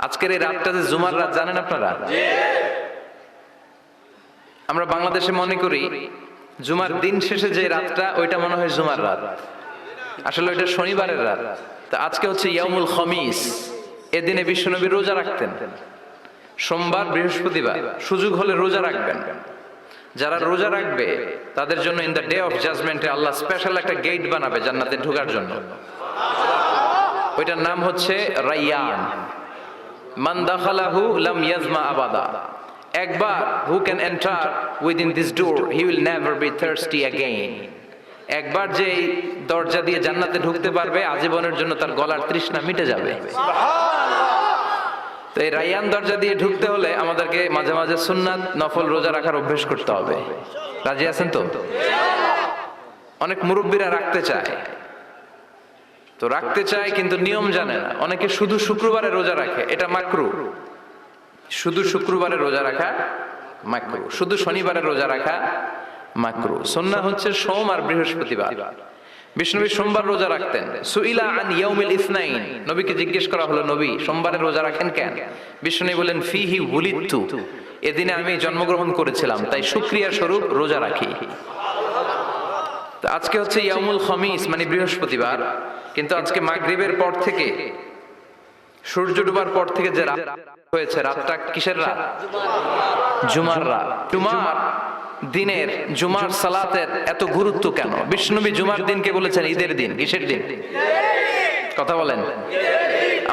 আজকের এই রাতটা যে জুমার রাত জানেন আপনারা? আমরা বাংলাদেশে মনে করি জুমার দিন শেষে যে রাতটা ওইটা মনে হয় জুমার রাত, আসলে ওইটা শনিবারের রাত। তো আজকে হচ্ছে ইয়াউমুল খমিস। এদিনে বিশ্বনবী রোজা রাখতেন, সোমবার বৃহস্পতিবার সুযোগ হলে রোজা রাখবেন। যারা রোজা রাখবে তাদের জন্য ইন দ্য ডে অফ জাজমেন্টে আল্লাহ স্পেশাল একটা গেট বানাবে জান্নাতে ঢোকার জন্য। ওইটার নাম হচ্ছে রাইয়ান। মান দাখালাহু লাম ইয়াজমা আবাদা। একবার who can enter within this door he will never be thirsty again. একবার যে দরজা দিয়ে জান্নাতে ঢুকতে পারবে আজীবনের জন্য তার গলার তৃষ্ণা মিটে যাবে। তো এই রাইয়ান দরজা দিয়ে ঢুকতে হলে আমাদেরকে মাঝে মাঝে সুন্নাত নফল রোজা রাখার অভ্যেস করতে হবে। রাজি আছেন তো? অনেক মুরব্বীরা রাখতে চায়, তো রাখতে চায় কিন্তু নিয়ম জানে না। অনেকে শুধু শুক্রবারে রোজা রাখে, এটা মাকরু। শুধু শুক্রবারে রোজা রাখা মাকরু, শুধু শনিবারে রোজা রাখা মাকরু। সুন্নাহ হচ্ছে সোম আর বৃহস্পতিবার। বিষ্ণুনবী সোমবার রোজা রাখতেন। সুইলা আন ইয়াউমিল ইসনাইন, নবীকে জিজ্ঞেস করা হলো, নবী সোমবারে রোজা রাখেন কেন? বিষ্ণুনবী বলেন, ফিহি উলিদতু, এদিনে আমি জন্মগ্রহণ করেছিলাম তাই শুকরিয়া স্বরূপ রোজা রাখি। তো আজকে হচ্ছে ইয়াউমুল খমিস মানে বৃহস্পতিবার, কিন্তু আজকে মাগরিবের পর থেকে সূর্য ডুবার পর থেকে যে রাত হয়েছে, রাতটা কিসের রাত? জুমার রাত। জুমার দিনের জুমার সালাতের এত গুরুত্ব কেন? বিষ্ণুনবী জুমার দিনকে বলেছেন ঈদের দিন। কিসের দিন? কথা বলেন।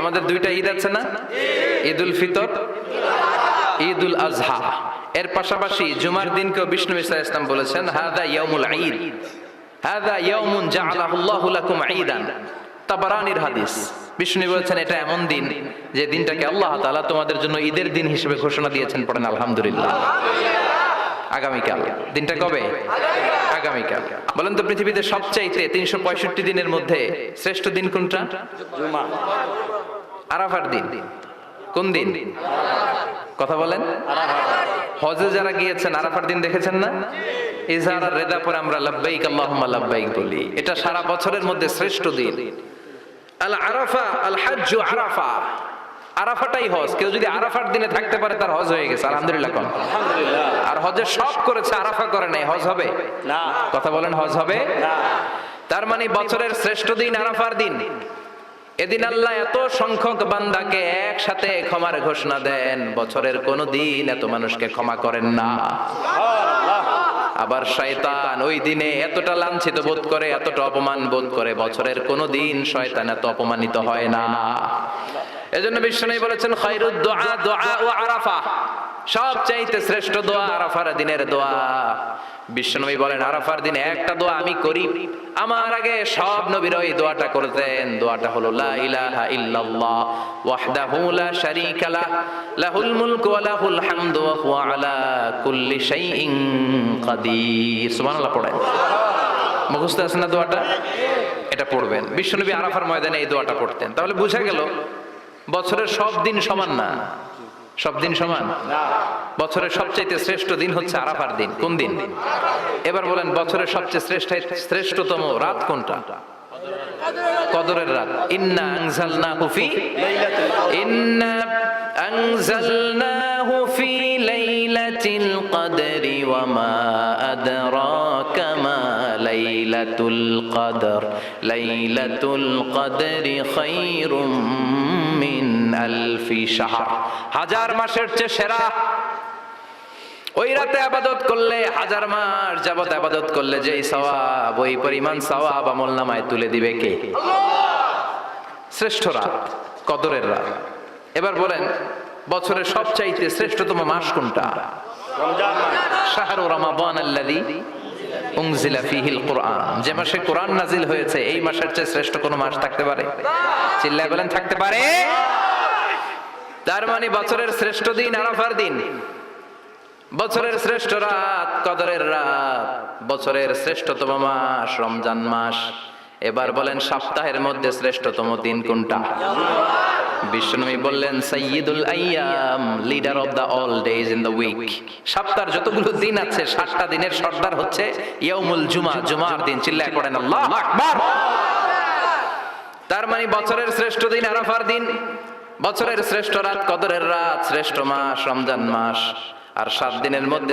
আমাদের দুইটা ঈদ আছে না? ঈদুল ফিতর, ঈদুল আজহা। এর পাশাপাশি জুমার দিনকেও বিষ্ণুনবী সাল্লাল্লাহু আলাইহি ওয়াসাল্লাম বলেছেন হাদা ইয়াউমুল ঈদ, হাদা ইয়াউমুন জাআলাহুল্লাহু লাকুম ঈদান। তাবারানির হাদিস। বিষ্ণুনবী বলেছেন এটা এমন দিন যে দিনটাকে আল্লাহ তাআলা তোমাদের জন্য ঈদের দিন হিসেবে ঘোষণা দিয়েছেন। পড়েন আলহামদুলিল্লাহ। আগামীকাল। দিনটা কবে? আগামীকাল। বলেন তো পৃথিবীতে সবচাইতে 365 দিনের মধ্যে শ্রেষ্ঠ দিন কোনটা? জুমা। আরাফার দিন। কোন দিন? কথা বলেন। হজে যারা গিয়েছেন আরাফার দিন দেখেছেন না? ইজহার রেদা পরে আমরা লাব্বাইক আল্লাহুম্মা লাব্বাইক বলি। এটা সারা বছরের মধ্যে শ্রেষ্ঠ দিন। আল আরাফা আল হজ্জু আরাফা। আরাফাটাই হজ। কেউ যদি আরাফার দিনে থাকতে পারে তার হজ হয়ে গেছে। আলহামদুলিল্লাহ কোন? আলহামদুলিল্লাহ। আর হজে সব করেছে, আরাফা করে নাই, হজ হবে না। কথা বলেন, হজ হবে না। তার মানে বছরের শ্রেষ্ঠ দিন আরাফার দিন। এদিন আল্লাহ এত সংখ্যক বান্দাকে একসাথে ক্ষমার ঘোষণা দেন, বছরের কোন দিন এত মানুষকে ক্ষমা করেন না। আবার শয়তান ওই দিনে এতটা লাঞ্ছিত বোধ করে, এতটা অপমান বোধ করে, বছরের কোন দিন শয়তান এত অপমানিত হয় না। এজন্য বিশ্বনবী বলেছেন খায়রুদ দুআ দুআউ আরাফা, সবচাইতে শ্রেষ্ঠ দোয়া আরাফার দিনের দোয়া। বিশ্বনবী বলেন আরাফার দিনে একটা দোয়া আমি করি, আমার আগে সব নবীরা এই দোয়াটা করতেন। দোয়াটা হলো লা ইলাহা ইল্লাল্লাহ ওয়াহদাহু লা শারীকা লাহ লাহুল মুলকু ওয়া লাহুল হামদু ওয়া হুয়া আলা কুল্লি শাইইন কাদির। সুবহানাল্লাহ পড়েন। মুখস্থ আছে না দোয়াটা? এটা পড়বেন। বিশ্বনবী আরাফার ময়দানে এই দোয়াটা পড়তেন। তাহলে বোঝা গেল বছরের সব দিন সমান না। সব দিন সমান না। বছরের সবচেয়ে শ্রেষ্ঠ দিন হচ্ছে আরাফার দিন। কোন দিন? এবার বলেন বছরের সবচেয়ে শ্রেষ্ঠতম রাত কোনটা? কদরের রাত। ইন্না আনজালনাহু ফি লাইলাতিল কদরি ওয়া মা আদরাকা মা লাইলাতুল কদর লাইলাতুল কদরি খায়রুম মিন আলফি শাহর। হাজার মাসের চেয়ে সেরা। ওই রাতে ইবাদত করলে, হাজার মাস যাবত ইবাদত করলে যেই সওয়াব, ওই পরিমাণ সওয়াব আমলনামায় তুলে দিবে কে? আল্লাহ। শ্রেষ্ঠ রাত কদরের রাত। এবার বলেন বছরের সবচাইতে শ্রেষ্ঠতম মাস কোনটা? রমজান মাস। শাহরু রমাদান আল্লাযী উনজিলা ফীহিল কুরআন। যে মাসে কোরআন নাজিল হয়েছে এই মাসের চেয়ে শ্রেষ্ঠ কোন মাস থাকতে পারে? চিল্লায় বলেন থাকতে পারে? তার মানে বছরের শ্রেষ্ঠ দিন আরাফার দিন, বছরের শ্রেষ্ঠ রাত কদরের রাত, বছরের শ্রেষ্ঠতম মাস রমজান মাস। এবার বলেন সপ্তাহের মধ্যে শ্রেষ্ঠতম দিন কোনটা? বিশ্বনবী বললেন সাইয়্যিদুল আইয়াম, leader of the all days in the week. সপ্তাহের যতগুলো দিন আছে 7টা দিনের সর্দার হচ্ছে ইয়াউমুল জুমা, জুমার দিন। চিল্লায় পড়েন আল্লাহু আকবার। তার মানে বছরের শ্রেষ্ঠ দিন আরাফার দিন, বছরের শ্রেষ্ঠ রাত কদরের রাত, শ্রেষ্ঠ মাস রমজান মাস, আর 7 দিনের মধ্যে